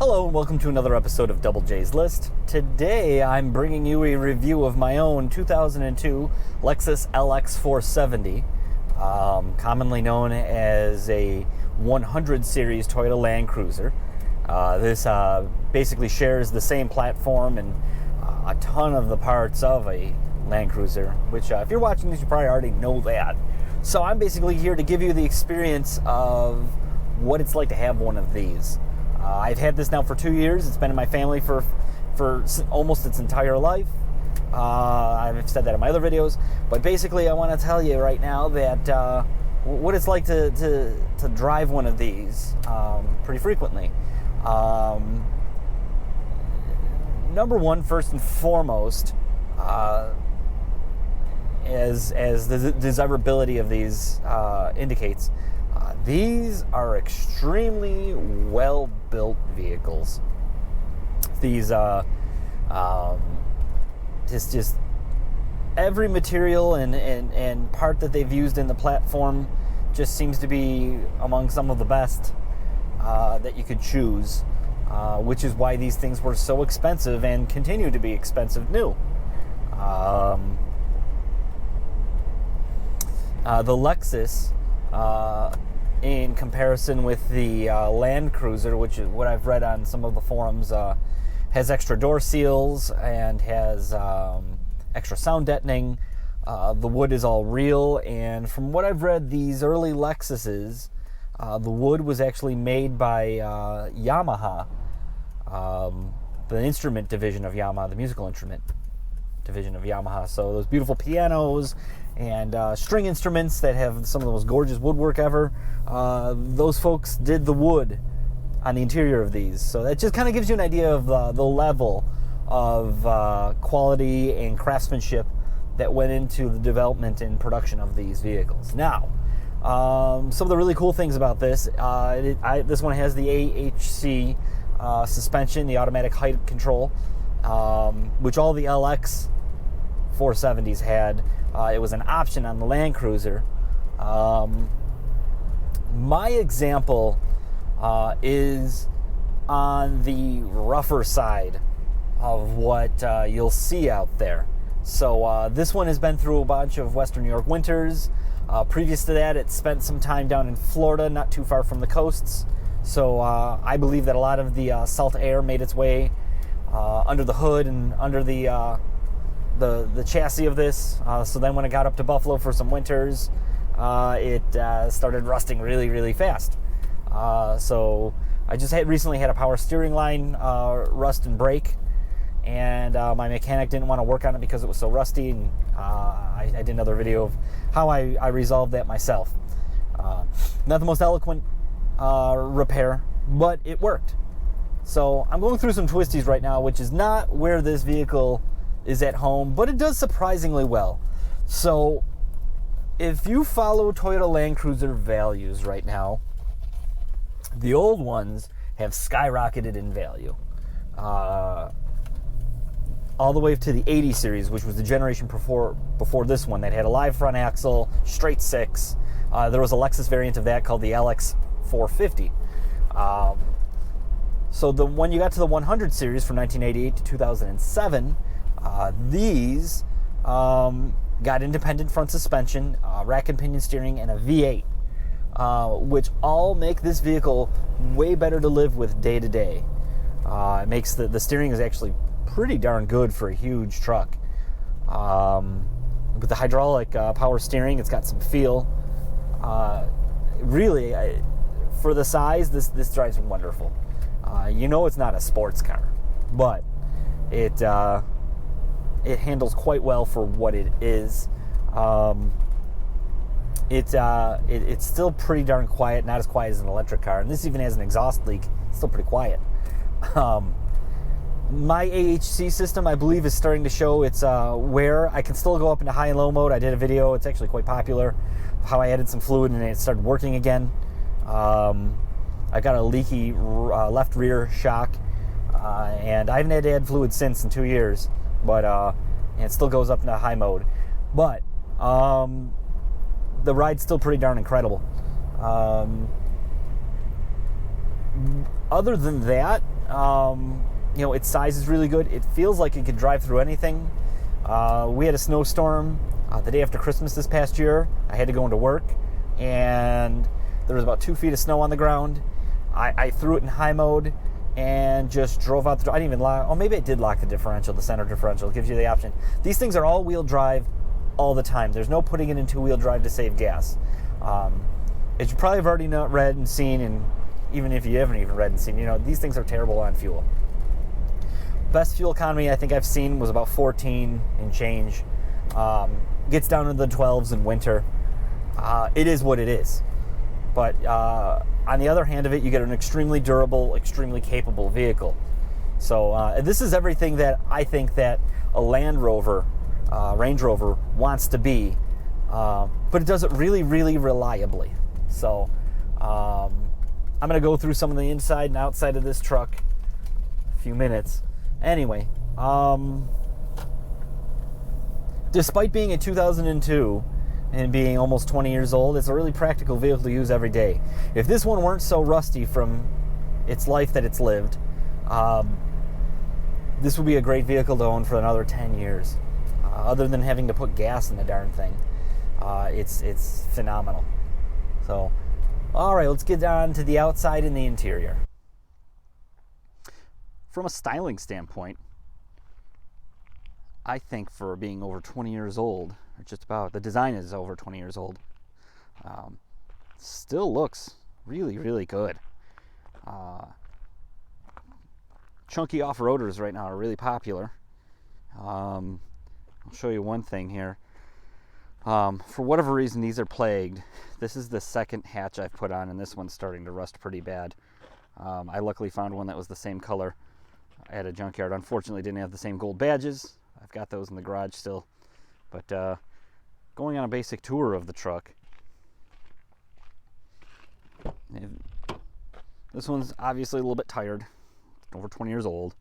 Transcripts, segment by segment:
Hello and welcome to another episode of Double J's List. Today I'm bringing you a review of my own 2002 Lexus LX470, commonly known as a 100 series Toyota Land Cruiser. This basically shares the same platform and a ton of the parts of a Land Cruiser, which if you're watching this you probably already know that. So I'm basically here to give you the experience of what it's like to have one of these. I've had this now for 2 years. It's been in my family for almost its entire life. I've said that in my other videos. But basically, I want to tell you right now that what it's like to drive one of these pretty frequently. Number one, first and foremost, as the desirability of these indicates, these are extremely well-built vehicles. These, just every material and part that they've used in the platform just seems to be among some of the best that you could choose, which is why these things were so expensive and continue to be expensive new. The Lexus, in comparison with the Land Cruiser, which is what I've read on some of the forums, has extra door seals and has extra sound deadening. The wood is all real, and from what I've read, these early Lexuses, the wood was actually made by Yamaha, the instrument division of Yamaha, the musical instrument division of Yamaha. So those beautiful pianos and string instruments that have some of the most gorgeous woodwork ever, those folks did the wood on the interior of these. So that just kind of gives you an idea of the level of quality and craftsmanship that went into the development and production of these vehicles. Now, some of the really cool things about this, this one has the AHC suspension, the automatic height control, which all the LX 470s had. It was an option on the Land Cruiser. My example is on the rougher side of what you'll see out there. So this one has been through a bunch of Western New York winters. Previous to that, it spent some time down in Florida, not too far from the coasts. So I believe that a lot of the salt air made its way under the hood and under the chassis of this. So then when it got up to Buffalo for some winters, it started rusting really, really fast. So I just recently had a power steering line rust and break, and my mechanic didn't want to work on it because it was so rusty, and I did another video of how I resolved that myself. Not the most eloquent repair, but it worked. So I'm going through some twisties right now, which is not where this vehicle is at home, but it does surprisingly well. So if you follow Toyota Land Cruiser values right now, the old ones have skyrocketed in value. All the way to the 80 series, which was the generation before this one, that had a live front axle, straight six. There was a Lexus variant of that called the LX470. So when you got to the 100 series from 1988 to 2007, these got independent front suspension, rack and pinion steering, and a V8, which all make this vehicle way better to live with day to day. It makes the steering is actually pretty darn good for a huge truck. With the hydraulic power steering, it's got some feel. Really, for the size, this drives wonderful. You know it's not a sports car, but it handles quite well for what it is. It's still pretty darn quiet, not as quiet as an electric car, and this even has an exhaust leak. It's still pretty quiet. My AHC system, I believe, is starting to show its wear. I can still go up into high and low mode. I did a video, it's actually quite popular, how I added some fluid and it started working again. I got a leaky left rear shock, and I haven't had to add fluid since in 2 years, but and it still goes up into high mode. But the ride's still pretty darn incredible. Other than that, its size is really good. It feels like it could drive through anything. We had a snowstorm the day after Christmas this past year. I had to go into work, and there was about 2 feet of snow on the ground. I threw it in high mode and just drove out the door. I didn't even lock. Oh, maybe I did lock the differential, the center differential. It gives you the option. These things are all-wheel drive all the time. There's no putting it in two-wheel drive to save gas. As you probably have already read and seen, and even if you haven't even read and seen, these things are terrible on fuel. Best fuel economy I think I've seen was about 14 and change. Gets down into the 12s in winter. It is what it is. But on the other hand of it, you get an extremely durable, extremely capable vehicle. So this is everything that I think that a Land Rover, Range Rover wants to be, but it does it really, really reliably. So I'm going to go through some of the inside and outside of this truck in a few minutes. Anyway, despite being a 2002 and being almost 20 years old, it's a really practical vehicle to use every day. If this one weren't so rusty from its life that it's lived, this would be a great vehicle to own for another 10 years. Other than having to put gas in the darn thing, it's phenomenal. So, all right, let's get on to the outside and the interior. From a styling standpoint, I think for being over 20 years old, or just about, the design is over 20 years old, still looks really, really good. Chunky off-roaders right now are really popular. I'll show you one thing here. For whatever reason, these are plagued. This is the second hatch I've put on, and this one's starting to rust pretty bad. I luckily found one that was the same color at a junkyard. Unfortunately, didn't have the same gold badges. I've got those in the garage still. But going on a basic tour of the truck, this one's obviously a little bit tired. Over 20 years old.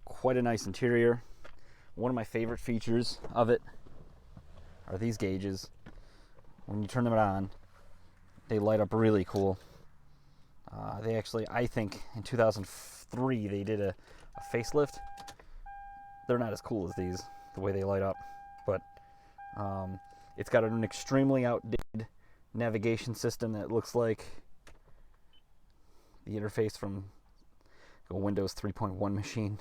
Quite a nice interior. One of my favorite features of it are these gauges. When you turn them on, they light up really cool. They actually, I think in 2003 they did a facelift. They're not as cool as these, the way they light up, but it's got an extremely outdated navigation system that looks like the interface from a Windows 3.1 machine.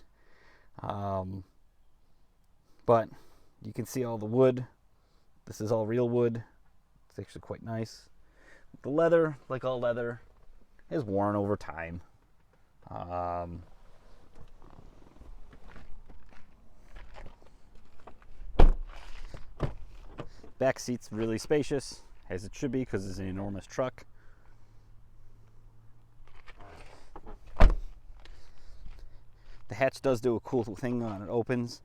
But you can see all the wood. This is all real wood. It's actually quite nice. The leather, like all leather, is worn over time. Back seat's really spacious, as it should be because it's an enormous truck. The hatch does do a cool thing when it opens.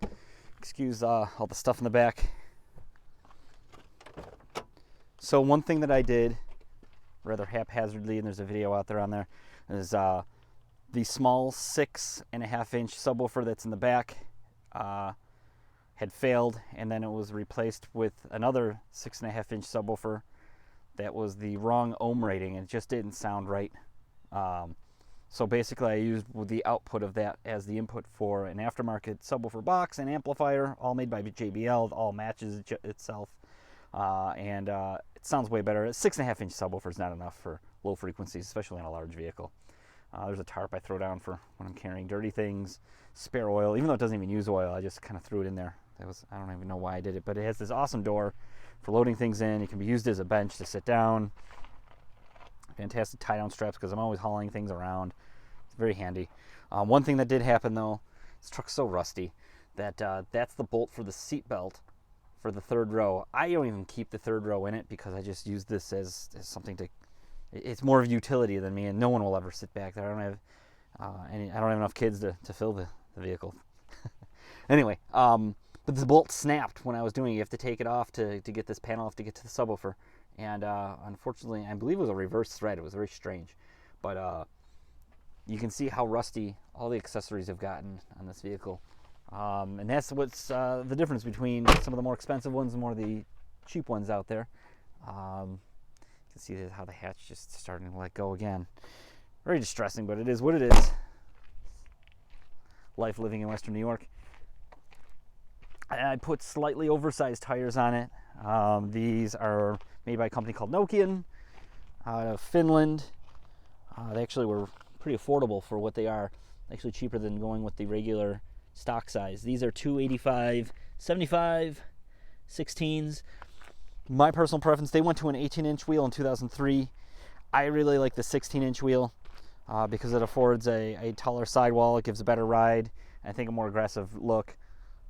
Excuse all the stuff in the back. So one thing that I did rather haphazardly, and there's a video out there on there, is the small 6.5-inch subwoofer that's in the back had failed, and then it was replaced with another 6.5-inch subwoofer that was the wrong ohm rating, and it just didn't sound right. So basically I used the output of that as the input for an aftermarket subwoofer box and amplifier, all made by JBL, all matches itself, and it sounds way better. A 6.5-inch subwoofer is not enough for low frequencies, especially on a large vehicle. There's a tarp I throw down for when I'm carrying dirty things, spare oil, even though it doesn't even use oil, I just kind of threw it in there. I don't even know why I did it, but it has this awesome door for loading things in. It can be used as a bench to sit down. Fantastic tie-down straps because I'm always hauling things around. It's very handy. One thing that did happen though, this truck's so rusty that that's the bolt for the seat belt for the third row. I don't even keep the third row in it because I just use this as something to. It's more of utility than me, and no one will ever sit back there. I don't have enough kids to fill the vehicle. Anyway, but this bolt snapped when I was doing it. You have to take it off to get this panel off to get to the subwoofer. And unfortunately, I believe it was a reverse thread. It was very strange. But you can see how rusty all the accessories have gotten on this vehicle. And that's what's the difference between some of the more expensive ones and more of the cheap ones out there. You can see how the hatch just starting to let go again. Very distressing, but it is what it is. Life living in Western New York. I put slightly oversized tires on it. These are made by a company called Nokian out of Finland. They actually were pretty affordable for what they are. Actually cheaper than going with the regular stock size. These are 285/75 16s. My personal preference, they went to an 18-inch wheel in 2003. I really like the 16-inch wheel because it affords a taller sidewall. It gives a better ride. I think a more aggressive look,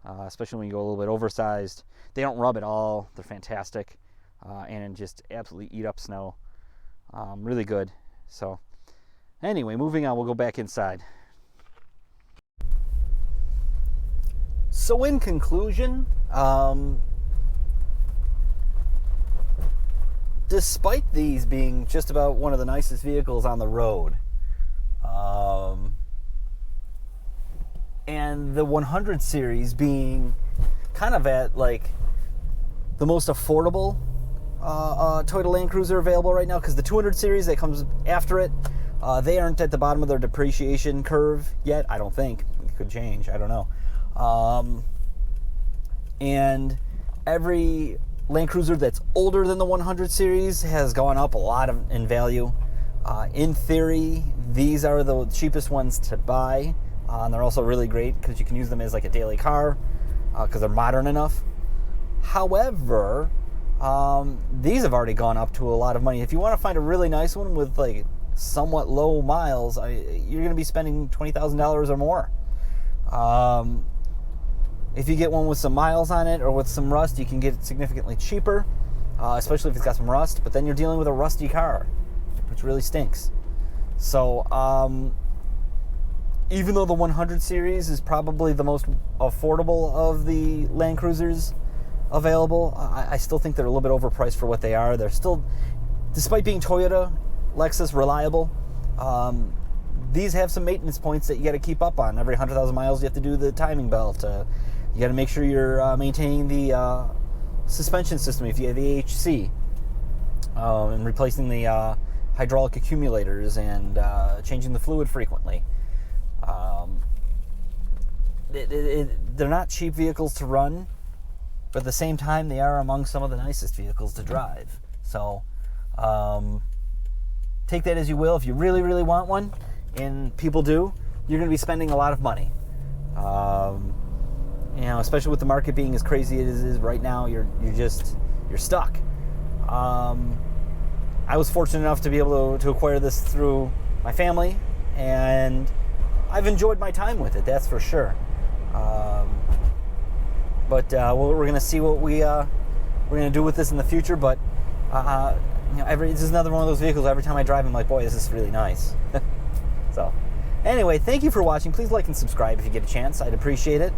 especially when you go a little bit oversized. They don't rub at all. They're fantastic and just absolutely eat up snow. Really good. So anyway, moving on, we'll go back inside. So in conclusion, despite these being just about one of the nicest vehicles on the road, and the 100 series being kind of at like the most affordable Toyota Land Cruiser available right now, because the 200 series that comes after it, they aren't at the bottom of their depreciation curve yet. I don't think. It could change. I don't know. And every Land Cruiser that's older than the 100 series has gone up a lot in value. In theory, these are the cheapest ones to buy, and they're also really great because you can use them as like a daily car because they're modern enough. However, these have already gone up to a lot of money. If you want to find a really nice one with like somewhat low miles, you're going to be spending $20,000 or more. If you get one with some miles on it or with some rust, you can get it significantly cheaper, especially if it's got some rust. But then you're dealing with a rusty car, which really stinks. So even though the 100 series is probably the most affordable of the Land Cruisers available, I still think they're a little bit overpriced for what they are. They're still, despite being Toyota, Lexus reliable, these have some maintenance points that you got to keep up on. Every 100,000 miles, you have to do the timing belt. You got to make sure you're maintaining the suspension system if you have AHC, and replacing the hydraulic accumulators and changing the fluid frequently. They're not cheap vehicles to run, but at the same time, they are among some of the nicest vehicles to drive. So take that as you will. If you really, really want one, and people do, you're going to be spending a lot of money. Especially with the market being as crazy as it is right now, you're stuck. I was fortunate enough to be able to acquire this through my family, and I've enjoyed my time with it. That's for sure. But we're going to see what we're going to do with this in the future. But this is another one of those vehicles. Every time I drive, I'm like, boy, this is really nice. So, anyway, thank you for watching. Please like and subscribe if you get a chance. I'd appreciate it.